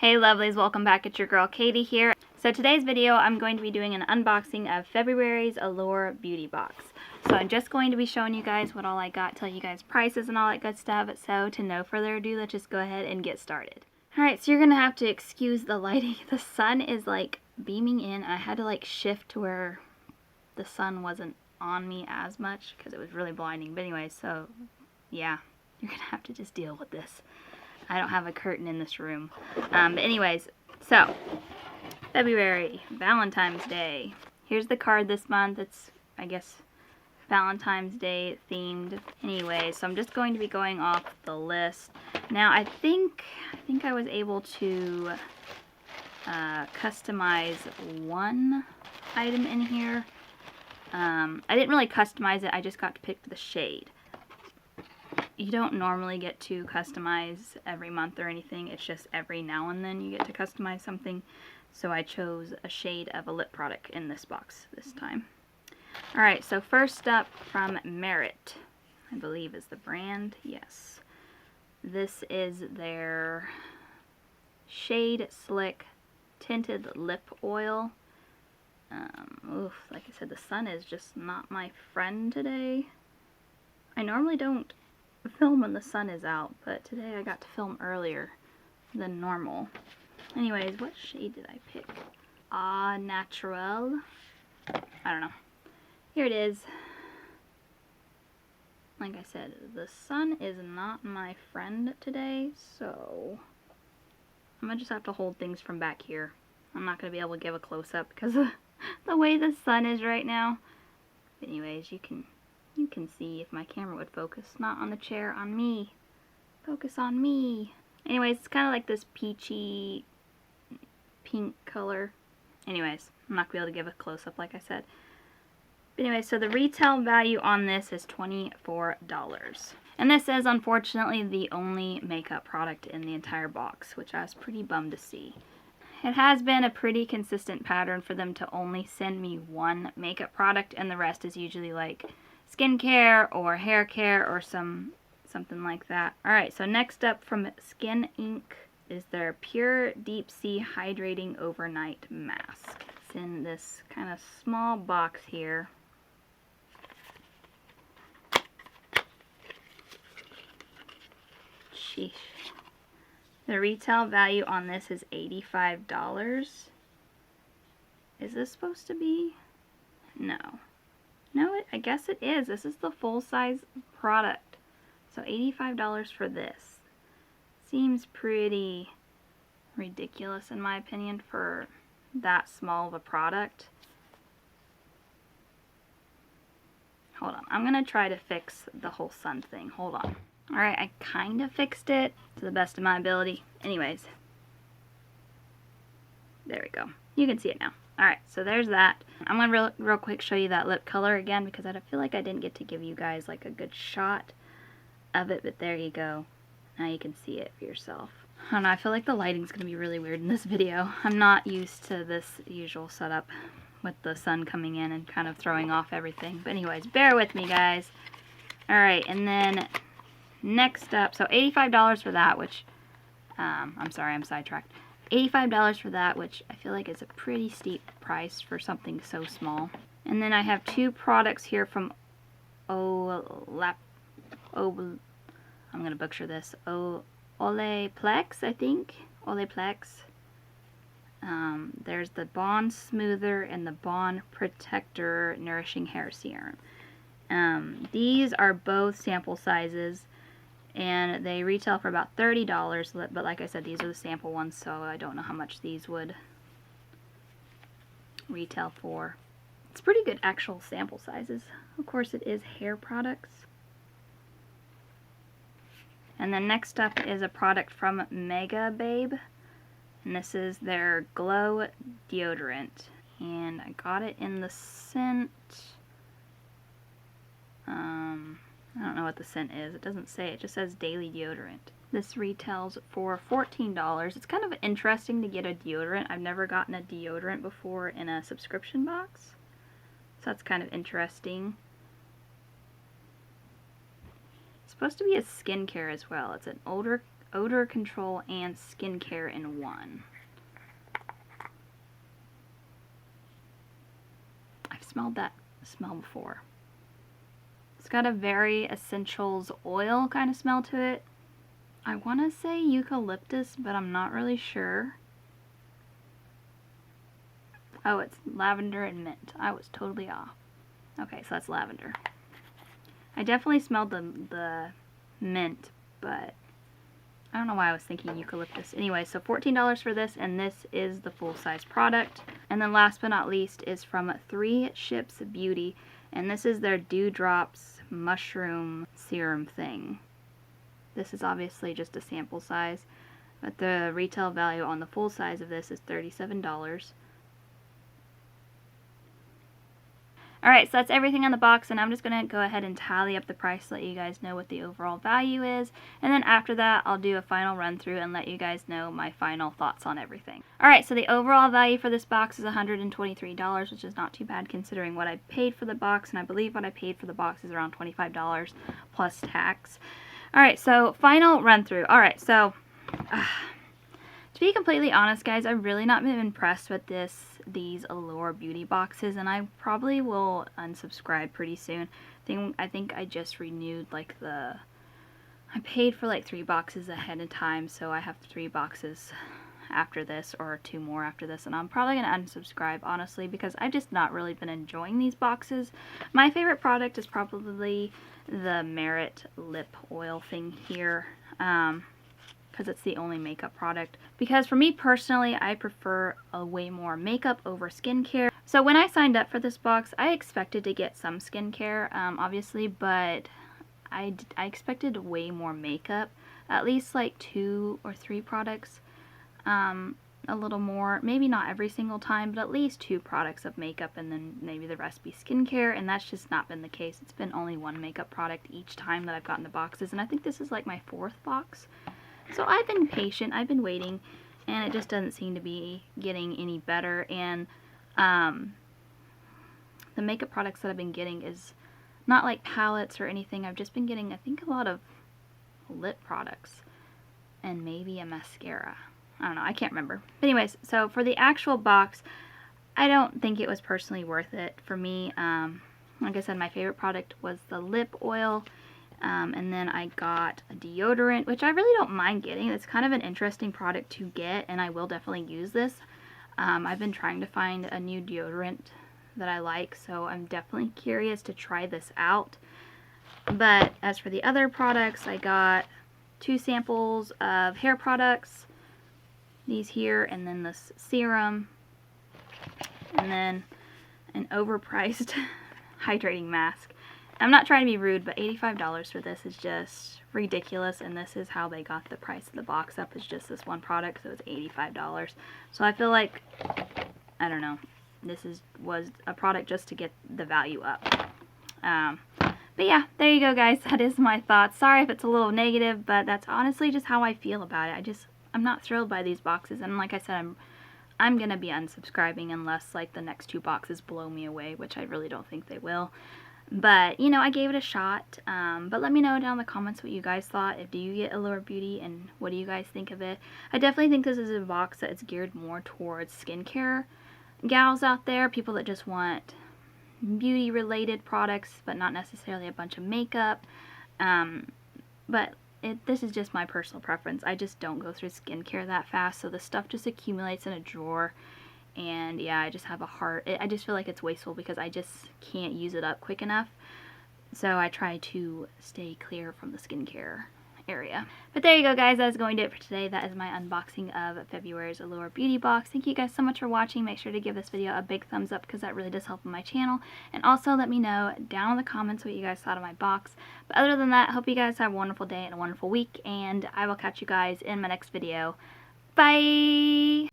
Hey lovelies, welcome back. It's your girl Katie here. So today's video I'm going to be doing an unboxing of February's Allure Beauty box. So I'm just going to be showing you guys what all I got, tell you guys prices and all that good stuff. So to no further ado, let's just go ahead and get started. Alright, so you're going to have to excuse the lighting. The sun is like beaming in. I had to like shift to where the sun wasn't on me as much because it was really blinding. But anyway, so yeah, you're going to have to just deal with this. I don't have a curtain in this room. But anyways, so February, Valentine's Day. Here's the card this month. It's, I guess, Valentine's Day themed. Anyway, so I'm just going to be going off the list. Now, I think I was able to customize one item in here. I didn't really customize it. I just got to pick the shade. You don't normally get to customize every month or anything. It's just every now and then you get to customize something. So I chose a shade of a lip product in this box this time. Alright, so first up from Merit, I believe is the brand. Yes. This is their Shade Slick Tinted Lip Oil. Like I said, the sun is just not my friend today. I normally don't film when the sun is out, but today I got to film earlier than normal. Anyways, what shade did I pick? Ah, Natural. I don't know. Here it is. Like I said, the sun is not my friend today, so I'm gonna just have to hold things from back here. I'm not gonna be able to give a close-up because of the way the sun is right now. But anyways, you can see if my camera would focus. Not on the chair, on me. Focus on me. Anyways, it's kind of like this peachy pink color. Anyways, I'm not going to be able to give a close-up like I said. But anyway, so the retail value on this is $24. And this is unfortunately the only makeup product in the entire box, which I was pretty bummed to see. It has been a pretty consistent pattern for them to only send me one makeup product, and the rest is usually like skincare or hair care or something like that. Alright, so next up from Skin Inc. is their Pure Deep Sea Hydrating Overnight Mask. It's in this kind of small box here. Sheesh. The retail value on this is $85. Is this supposed to be? No. No, I guess it is. This is the full-size product. So $85 for this. Seems pretty ridiculous in my opinion for that small of a product. Hold on. I'm going to try to fix the whole sun thing. Hold on. Alright, I kind of fixed it to the best of my ability. Anyways. There we go. You can see it now. Alright, so there's that. I'm going to real quick show you that lip color again because I feel like I didn't get to give you guys like a good shot of it, but there you go. Now you can see it for yourself. I don't know, I feel like the lighting's going to be really weird in this video. I'm not used to this usual setup with the sun coming in and kind of throwing off everything. But anyways, bear with me guys. Alright, and then next up, so $85 for that, which, I'm sorry, I'm sidetracked. $85 for that, which I feel like is a pretty steep price for something so small. And then I have two products here from I'm gonna butcher this. Olaplex, I think. Olaplex. There's the Bond Smoother and the Bond Protector Nourishing Hair Serum. These are both sample sizes, and they retail for about $30, but like I said, these are the sample ones, so I don't know how much these would retail for. It's pretty good actual sample sizes. Of course, it is hair products. And then next up is a product from Mega Babe, and this is their Glow Deodorant. And I got it in the scent, I don't know what the scent is. It doesn't say. It just says Daily Deodorant. This retails for $14. It's kind of interesting to get a deodorant. I've never gotten a deodorant before in a subscription box. So that's kind of interesting. It's supposed to be a skincare as well. It's an odor control and skincare in one. I've smelled that smell before. It's got a very essentials oil kind of smell to it. I want to say eucalyptus, but I'm not really sure. Oh, it's lavender and mint. I was totally off. Okay, so that's lavender. I definitely smelled the mint, but I don't know why I was thinking eucalyptus. Anyway, so $14 for this, and this is the full-size product. And then last but not least is from 3 Ships Beauty, and this is their Dewdrops Mushroom Serum thing. This is obviously just a sample size, but the retail value on the full size of this is $37. Alright, so that's everything in the box, and I'm just going to go ahead and tally up the price, let you guys know what the overall value is, and then after that I'll do a final run through and let you guys know my final thoughts on everything. Alright, so the overall value for this box is $123, which is not too bad considering what I paid for the box, and I believe what I paid for the box is around $25 plus tax. Alright, so final run through. Alright, so to be completely honest, guys, I've really not been impressed with these Allure Beauty boxes, and I probably will unsubscribe pretty soon. I think I just renewed like I paid for like 3 boxes ahead of time, so I have 3 boxes after this, or 2 more after this, and I'm probably going to unsubscribe, honestly, because I've just not really been enjoying these boxes. My favorite product is probably the Merit lip oil thing here, because it's the only makeup product. Because for me personally, I prefer a way more makeup over skincare. So when I signed up for this box, I expected to get some skincare, obviously, but I expected way more makeup. At least like 2 or 3 products. A little more, maybe not every single time, but at least 2 products of makeup, and then maybe the rest be skincare, and that's just not been the case. It's been only 1 makeup product each time that I've gotten the boxes, and I think this is like my 4th box. So I've been patient, I've been waiting, and it just doesn't seem to be getting any better. And the makeup products that I've been getting is not like palettes or anything. I've just been getting, I think, a lot of lip products and maybe a mascara. I don't know, I can't remember. But anyways, so for the actual box, I don't think it was personally worth it for me. Like I said, my favorite product was the lip oil. And then I got a deodorant, which I really don't mind getting. It's kind of an interesting product to get, and I will definitely use this. I've been trying to find a new deodorant that I like, so I'm definitely curious to try this out. But as for the other products, I got 2 samples of hair products, these here, and then this serum, and then an overpriced hydrating mask. I'm not trying to be rude, but $85 for this is just ridiculous, and this is how they got the price of the box up, is just this one product, so it's $85. So I feel like, I don't know, this was a product just to get the value up. But yeah, there you go, guys. That is my thoughts. Sorry if it's a little negative, but that's honestly just how I feel about it. I'm not thrilled by these boxes, and like I said, I'm gonna be unsubscribing unless like the next 2 boxes blow me away, which I really don't think they will. But, you know, I gave it a shot. But let me know down in the comments what you guys thought. Do you get Allure Beauty, and what do you guys think of it? I definitely think this is a box that is geared more towards skincare gals out there. People that just want beauty-related products, but not necessarily a bunch of makeup. But this is just my personal preference. I just don't go through skincare that fast, so the stuff just accumulates in a drawer. And yeah, I just have a I just feel like it's wasteful because I just can't use it up quick enough. So I try to stay clear from the skincare area. But there you go, guys. That is going to do it for today. That is my unboxing of February's Allure Beauty box. Thank you guys so much for watching. Make sure to give this video a big thumbs up because that really does help on my channel. And also let me know down in the comments what you guys thought of my box. But other than that, I hope you guys have a wonderful day and a wonderful week. And I will catch you guys in my next video. Bye!